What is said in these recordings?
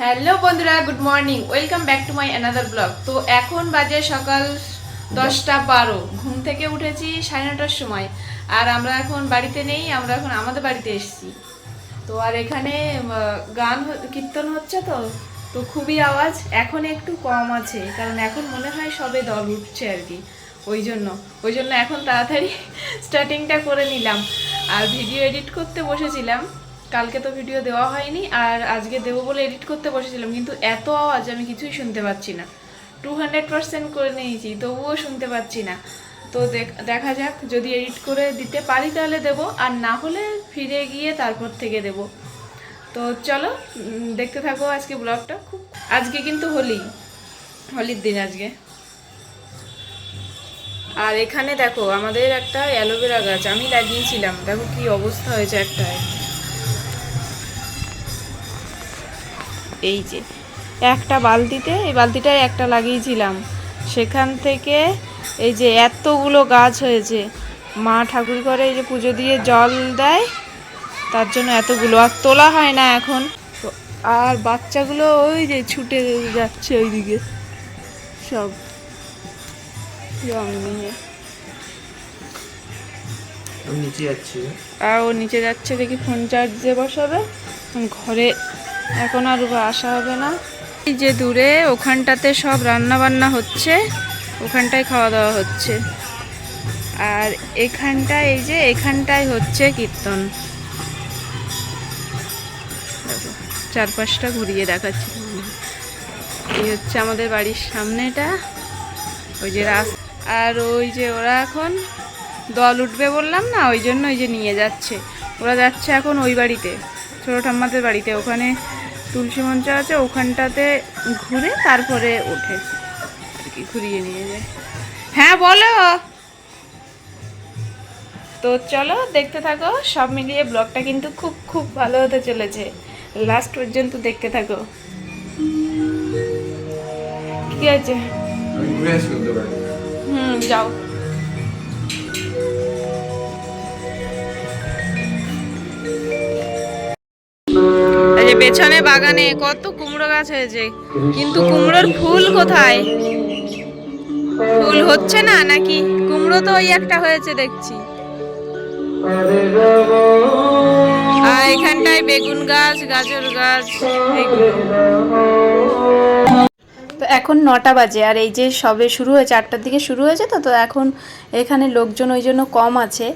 Hello বন্ধুরা, good morning, welcome back to my another blog. তো এখন বাজে সকাল 10টা 12। ঘুম থেকে উঠেছি 9:30টার সময়। আর আমরা এখন বাড়িতে নেই, আমরা এখন আমাদের বাড়িতে এসেছি। তো আর এখানে গান কীর্তন হচ্ছে, তো তো খুবই আওয়াজ। এখন একটু কম আছে, কারণ এখন মনে হয় সবে দল উঠছে আর কি। ওই জন্য এখন তাড়াতাড়ি স্টার্টিংটা করে নিলাম। আর ভিডিও এডিট করতে বসেছিলাম, কালকে তো ভিডিও দেওয়া হয়নি, আর আজকে দেবো বলে এডিট করতে বসেছিলাম, কিন্তু এত আওয়াজ আমি কিছুই শুনতে পাচ্ছি না। 200% করে নিয়েছি, তবুও শুনতে পাচ্ছি না। তো দেখা যাক, যদি এডিট করে দিতে পারি তাহলে দেবো, আর না হলে ফিরে গিয়ে তারপর থেকে দেবো। তো চলো দেখতে থাকো আজকে ব্লগটা। আজকে কিন্তু হোলির দিন আজকে। আর এখানে দেখো আমাদের একটা অ্যালোভেরা গাছ আমি লাগিয়েছিলাম, দেখো কি অবস্থা হয়েছে একটায়। এই যে একটা বালতিতে, এই বালতিটায় একটা লাগিয়েছিলাম, সেখান থেকে এই যে এতগুলো গাছ হয়েছে। মা ঠাকুর ঘরে এই যে পুজো দিয়ে জল দেয়, তার জন্য এতগুলো, আর তোলা হয় না এখন। আর বাচ্চাগুলো ওই যে ছুটে যাচ্ছে ওইদিকে সব রং নিয়ে। আর ও নিচে যাচ্ছে, দেখি ফোন চার্জে বসাবে। ঘরে এখন আর আসা হবে না। এই যে দূরে ওখানটাতে সব রান্না বান্না হচ্ছে, ওখানটায় খাওয়া দাওয়া হচ্ছে। আর এখানটায় এই যে এখানটায় হচ্ছে কীর্তন। চারপাশটা ঘুরিয়ে দেখাচ্ছি। এই হচ্ছে আমাদের বাড়ির সামনেটা, ওই যে রাস্তা। আর ওই যে ওরা এখন দল উঠবে বললাম না, ওই জন্য ওই যে নিয়ে যাচ্ছে। ওরা যাচ্ছে এখন ওই বাড়িতে, ছোটো ঠাম্মাদের বাড়িতে। ওখানে তুলসী মঞ্চ আছে, ওখানটাতে ঘুরে তারপরে ওঠে আর কি, ঘুরিয়ে নিয়ে যায়। হ্যাঁ বলো। তো চলো দেখতে থাকো, সব মিলিয়ে ব্লগটা কিন্তু খুব খুব ভালো হতে চলেছে। লাস্ট পর্যন্ত দেখতে থাকো। কি আছে? যাও। এই যে পেছনে বাগানে কত কুমড়ো গাছ হয়েছে, কিন্তু কুমড়োর ফুল কোথায়? ফুল হচ্ছে না নাকি? কুমড়ো তো ওই একটা হয়েছে দেখছি। আর এখানটায় বেগুন গাছ, গাজর গাছ, এইগুলো। তো এখন 9টা বাজে, আর এই যে সবে শুরু হয়েছে, 8টার দিকে শুরু হয়েছে। তো এখন এখানে লোকজন ওই জন্য কম আছে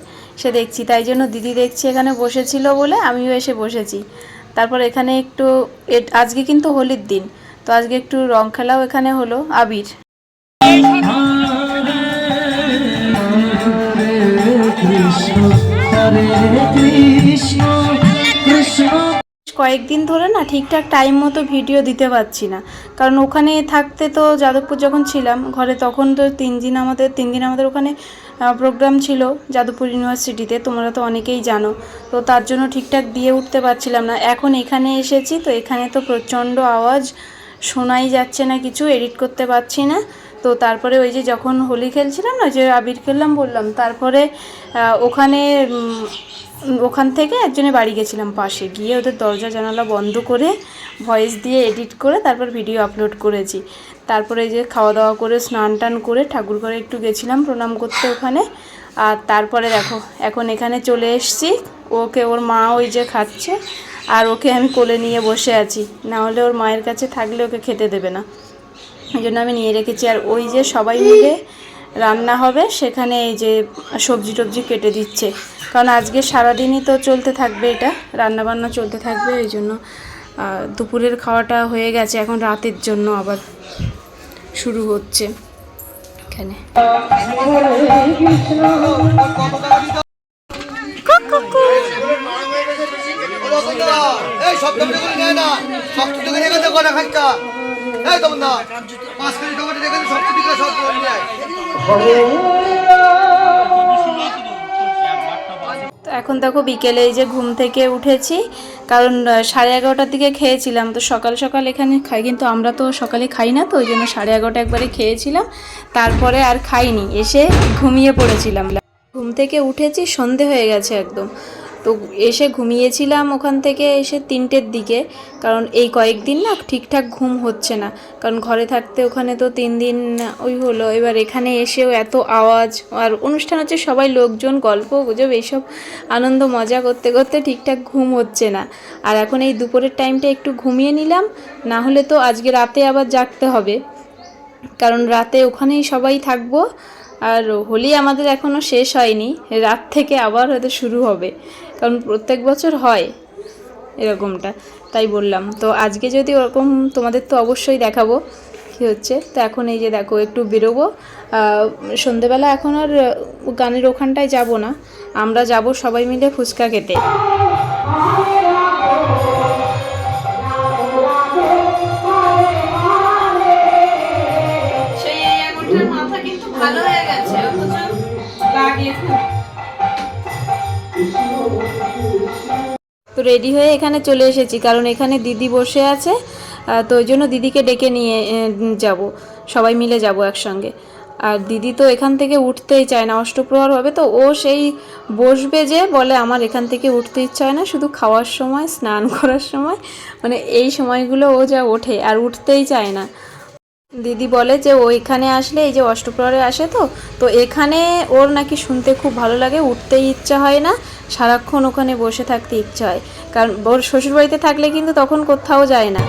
সে দেখছি, তাই জন্য দিদি দেখছি এখানে বসেছিল বলে আমিও এসে বসেছি। তারপর এখানে একটু আজকে কিন্তু হোলির দিন, তো আজকে একটু রং খেলাও এখানে হলো, আবির। কয়েকদিন ধরে না ঠিকঠাক টাইম মতো ভিডিও দিতে পারছি না, কারণ ওখানে থাকতে তো যাদবপুর যখন ছিলাম ঘরে, তখন তো 3 দিন আমাদের ওখানে প্রোগ্রাম ছিল যাদবপুর ইউনিভার্সিটিতে, তোমরা তো অনেকেই জানো। তো তার জন্য ঠিকঠাক দিয়ে উঠতে পারছিলাম না। এখন এখানে এসেছি, তো এখানে তো প্রচণ্ড আওয়াজ, শোনাই যাচ্ছে না কিছু, এডিট করতে পারছি না। তো তারপরে ওই যে যখন হোলি খেলছিলাম না, যে আবির খেললাম বললাম, তারপরে ওখান থেকে একজনের বাড়ি গেছিলাম, পাশে গিয়ে ওদের দরজা জানালা বন্ধ করে ভয়েস দিয়ে এডিট করে তারপর ভিডিও আপলোড করেছি। তারপরে এই যে খাওয়া দাওয়া করে স্নান টান করে ঠাকুর ঘরে একটু গেছিলাম প্রণাম করতে ওখানে। আর তারপরে দেখো এখন এখানে চলে এসেছি, ওকে ওর মা ওই যে খাচ্ছে, আর ওকে আমি কোলে নিয়ে বসে আছি, না হলে ওর মায়ের কাছে থাকলে ওকে খেতে দেবে না, এই জন্য আমি নিয়ে রেখেছি। আর ওই যে সবাই মিলে রান্না হবে, সেখানে এই যে সবজি টবজি কেটে দিচ্ছে, কারণ আজকে সারাদিনই তো চলতে থাকবে, এটা রান্না বান্না চলতে থাকবে। এই জন্য দুপুরের খাওয়াটা হয়ে গেছে, এখন রাতের জন্য আবার শুরু হচ্ছে এখানে। তো এখন দেখো বিকেলে এই যে ঘুম থেকে উঠেছি, কারণ 11:30টার দিকে খেয়েছিলাম। তো সকাল সকাল এখানে খাই, কিন্তু আমরা তো সকালে খাই না, তো ওই জন্য 11:30 একবারে খেয়েছিলাম, তারপরে আর খাইনি, এসে ঘুমিয়ে পড়েছিলাম। ঘুম থেকে উঠেছি সন্ধে হয়ে গেছে একদম। তো এসে ঘুমিয়েছিলাম ওখান থেকে এসে 3টের দিকে, কারণ এই কয়েকদিন না ঠিকঠাক ঘুম হচ্ছে না, কারণ ঘরে থাকতে ওখানে তো 3 দিন ওই হলো, এবার এখানে এসেও এত আওয়াজ আর অনুষ্ঠান হচ্ছে, সবাই লোকজন গল্প গুজব এইসব আনন্দ মজা করতে করতে ঠিকঠাক ঘুম হচ্ছে না। আর এখন এই দুপুরের টাইমটা একটু ঘুমিয়ে নিলাম, না হলে তো আজকে রাতে আবার জাগতে হবে, কারণ রাতে ওখানেই সবাই থাকবো। আর হোলি আমাদের এখনও শেষ হয়নি, রাত থেকে আবার হয়তো শুরু হবে, কারণ প্রত্যেক বছর হয় এরকমটা, তাই বললাম। তো আজকে যদি ওরকম তোমাদের তো অবশ্যই দেখাবো কী হচ্ছে। তো এখন এই যে দেখো একটু বেরোবো সন্ধেবেলা, এখন আর গানের ওখানটায় যাব না, আমরা যাব সবাই মিলে ফুচকা খেতে। সেই এই আঙুলটার মাথা কিন্তু ভালো হয়ে গেছে, অথচ লাগে খুব। তো রেডি হয়ে এখানে চলে এসেছি, কারণ এখানে দিদি বসে আছে, তো ওই জন্য দিদিকে ডেকে নিয়ে যাব, সবাই মিলে যাব একসঙ্গে। আর দিদি তো এখান থেকে উঠতেই চায় না, অষ্টপ্রহর হবে তো ও সেই বসবে, যে বলে আমার এখান থেকে উঠতে ইচ্ছা হয় না, শুধু খাওয়ার সময় স্নান করার সময়, মানে এই সময়গুলো ও যা ওঠে, আর উঠতেই চায় না। দিদি বলে যে ও এখানে আসলে, এই যে অষ্টপ্রহরে আসে তো, তো এখানে ওর নাকি শুনতে খুব ভালো লাগে, উঠতেই ইচ্ছা হয় না, সারাক্ষণ ওখানে বসে থাকতে ইচ্ছা হয়, কারণ ওর শ্বশুরবাড়িতে থাকলে কিন্তু তখন কোথাও যায় না।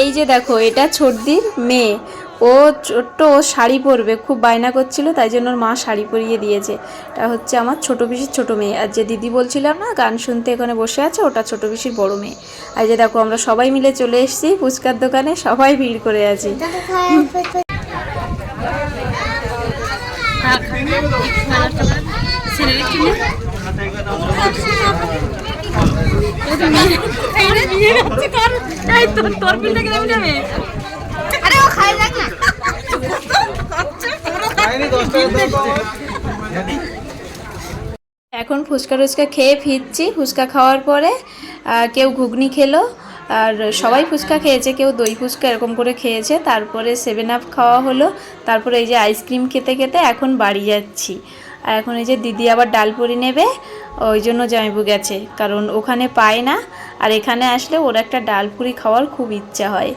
এই যে দেখো, এটা ছোটদির মেয়ে, ও ছোট্ট, ও শাড়ি পরবে, খুব বায়না করছিল, তাই জন্য ওর মা শাড়ি পরিয়ে দিয়েছে। এটা হচ্ছে আমার ছোট পিসির ছোট মেয়ে, আর যে দিদি বলছিলাম না গান শুনতে এখানে বসে আছে, ওটা ছোট পিসির বড় মেয়ে। আর যে দেখো আমরা সবাই মিলে চলে এসেছি ফুচকার দোকানে, সবাই ভিড় করে আছি। এখন ফুচকা টুচকা খেয়ে ফিরছি, ফুচকা খাওয়ার পরে কেউ ঘুগনি খেলো, আর সবাই ফুচকা খেয়েছে, কেউ দই ফুচকা এরকম করে খেয়েছে, তারপরে 7 আপ খাওয়া হলো, তারপরে এই যে আইসক্রিম খেতে খেতে এখন বাড়ি যাচ্ছি। আর এখন এই যে দিদি আবার ডালপুরি নেবে, ওই জন্য জামাইবু গেছে, কারণ ওখানে পায় না, আর এখানে আসলে ওর একটা ডালপুরি খাওয়ার খুব ইচ্ছা হয়,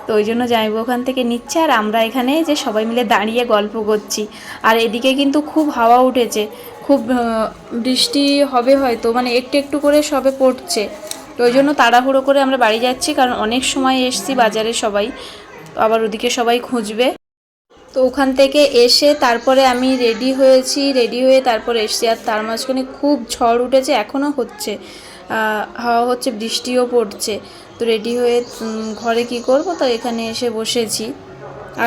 তো ওই জন্য জামাইবু ওখান থেকে নিচ্ছে, আর আমরা এখানে যে সবাই মিলে দাঁড়িয়ে গল্প করছি। আর এদিকে কিন্তু খুব হাওয়া উঠেছে, খুব বৃষ্টি হবে হয়তো, মানে একটু একটু করে সবে পড়ছে, তো ওই জন্য তাড়াহুড়ো করে আমরা বাড়ি যাচ্ছি, কারণ অনেক সময় এসছি বাজারে সবাই, আবার ওদিকে সবাই খুঁজবে। তো ওখান থেকে এসে তারপরে আমি রেডি হয়েছি, রেডি হয়ে তারপরে এসছি, আর তার মাঝখানে খুব ঝড় উঠেছে, এখনও হচ্ছে, হাওয়া হচ্ছে, বৃষ্টিও পড়ছে। তো রেডি হয়ে ঘরে কি করব, তো এখানে এসে বসেছি,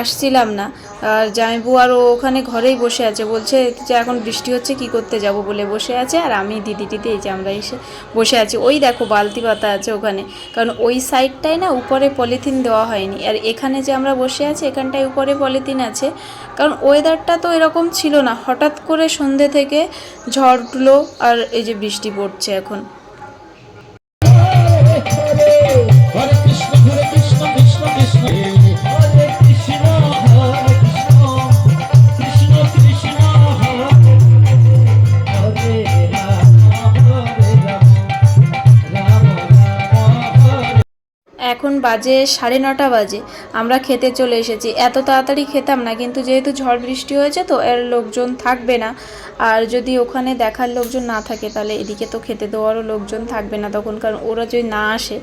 আসছিলাম না। আর জামাইবু আরও ওখানে ঘরেই বসে আছে, বলছে যে এখন বৃষ্টি হচ্ছে কি করতে যাব বলে বসে আছে, আর আমি দিদি টিদি এই যে আমরা এসে বসে আছি। ওই দেখো বালতি পাতা আছে ওখানে, কারণ ওই সাইডটায় না উপরে পলিথিন দেওয়া হয়নি, আর এখানে যে আমরা বসে আছি এখানটায় উপরে পলিথিন আছে, কারণ ওয়েদারটা তো এরকম ছিল না, হঠাৎ করে সন্ধ্যে থেকে ঝড় উঠলো, আর এই যে বৃষ্টি পড়ছে এখন। হরে কৃষ্ণ হরে কৃষ্ণ কৃষ্ণ কৃষ্ণ হরে কৃষ্ণ হরে কৃষ্ণ কৃষ্ণ কৃষ্ণ হরে রাম হরে রাম রাম রাম। এখন বাজে 9:30 বাজে, আমরা খেতে চলে এসেছি। এত তাড়াতাড়ি খেতাম না, কিন্তু যেহেতু ঝড় বৃষ্টি হয়েছে তো এর লোকজন থাকবে না, আর যদি ওখানে দেখার লোকজন না থাকে তাহলে এদিকে তো খেতে দেওয়ারও লোকজন থাকবে না তখন, কারণ ওরা যদি না আসে,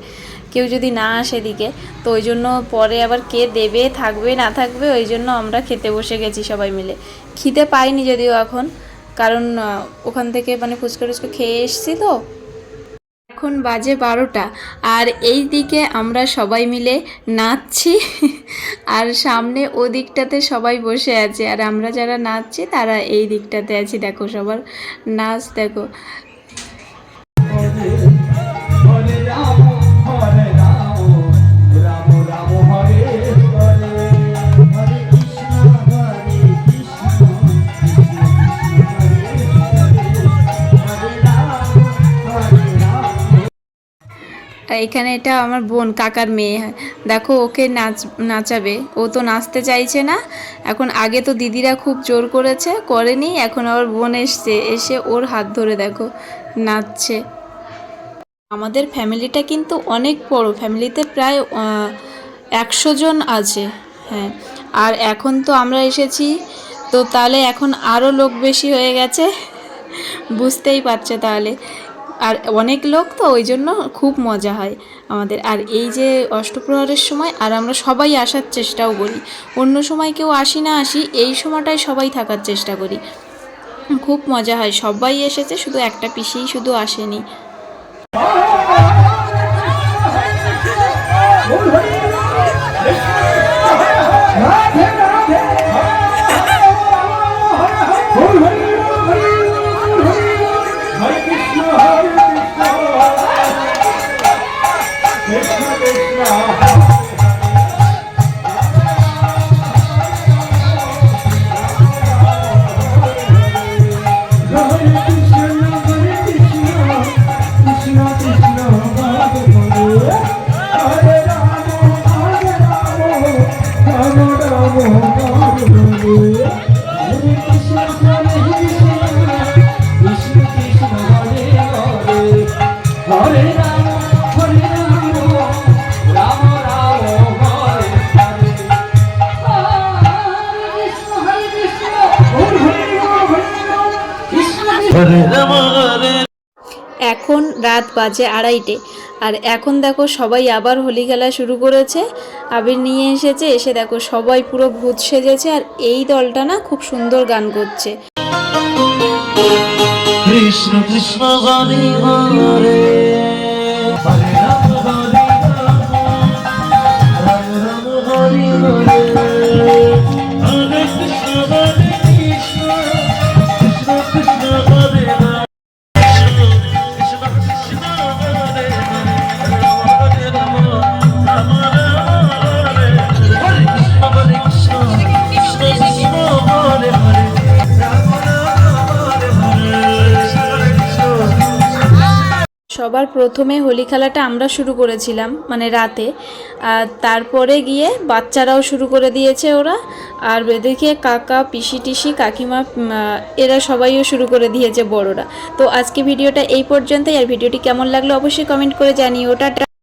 কেউ যদি না আসে এদিকে, তো ওই জন্য পরে আবার কে দেবে, থাকবে না থাকবে, ওই জন্য আমরা খেতে বসে গেছি সবাই মিলে। খিদে পাইনি যদিও এখন, কারণ ওখান থেকে মানে ফুচকা টুচকা খেয়ে এসছি তো। এখন বাজে 12টা, আর এই দিকে আমরা সবাই মিলে নাচছি, আর সামনে ও দিকটাতে সবাই বসে আছে, আর আমরা যারা নাচছি তারা এই দিকটাতে আছি। দেখো সবার নাচ দেখো। আর এখানে এটা আমার বোন, কাকার মেয়ে। দেখো ওকে নাচাবে, ও তো নাচতে চাইছে না এখন। আগে তো দিদিরা খুব জোর করেনি, এখন আবার বোন এসে ওর হাত ধরে দেখো নাচছে। আমাদের ফ্যামিলিটা কিন্তু অনেক বড়, ফ্যামিলিতে প্রায় 100 জন আছে। হ্যাঁ, আর এখন তো আমরা এসেছি, তো তাহলে এখন আরও লোক বেশি হয়ে গেছে, বুঝতেই পারছে তাহলে। আর অনেক লোক তো ওই জন্য খুব মজা হয় আমাদের। আর এই যে অষ্টপ্রহরের সময় আর আমরা সবাই আসার চেষ্টাও করি, অন্য সময় কেউ আসি, এই সময়টায় সবাই থাকার চেষ্টা করি, খুব মজা হয়। সবাই এসেছে, শুধু একটা পিসিই শুধু আসেনি। এখন রাত বাজে 2:30, আর এখন দেখো সবাই আবার হোলি খেলা শুরু করেছে, আবির নিয়ে এসে দেখো সবাই পুরো ভূত সেজেছে। আর এই দলটা না খুব সুন্দর গান করছে। কৃষ্ণ কৃষ্ণ হরে হরে, হরে রাম হরে রাম, রাম রাম হরে হরে, হরে কৃষ্ণ হরে কৃষ্ণ, কৃষ্ণ কৃষ্ণ হরে রাম, কৃষ্ণ কৃষ্ণ হরে হরে, হরে রাম, রাম রাম হরে হরে, হরে কৃষ্ণ হরে কৃষ্ণ, কৃষ্ণ কৃষ্ণ হরে হরে, রাম রাম হরে হরে। সবার প্রথমে হোলি খেলাটা আমরা শুরু করেছিলাম, মানে রাতে, আর তারপরে গিয়ে বাচ্চারাও শুরু করে দিয়েছে ওরা। আর এদিকে কাকা, পিসি টিসি, কাকিমা, এরা সবাইও শুরু করে দিয়েছে, বড়রা। তো আজকে ভিডিওটা এই পর্যন্তই। আর ভিডিওটি কেমন লাগলো অবশ্যই কমেন্ট করে জানিও। টাটা।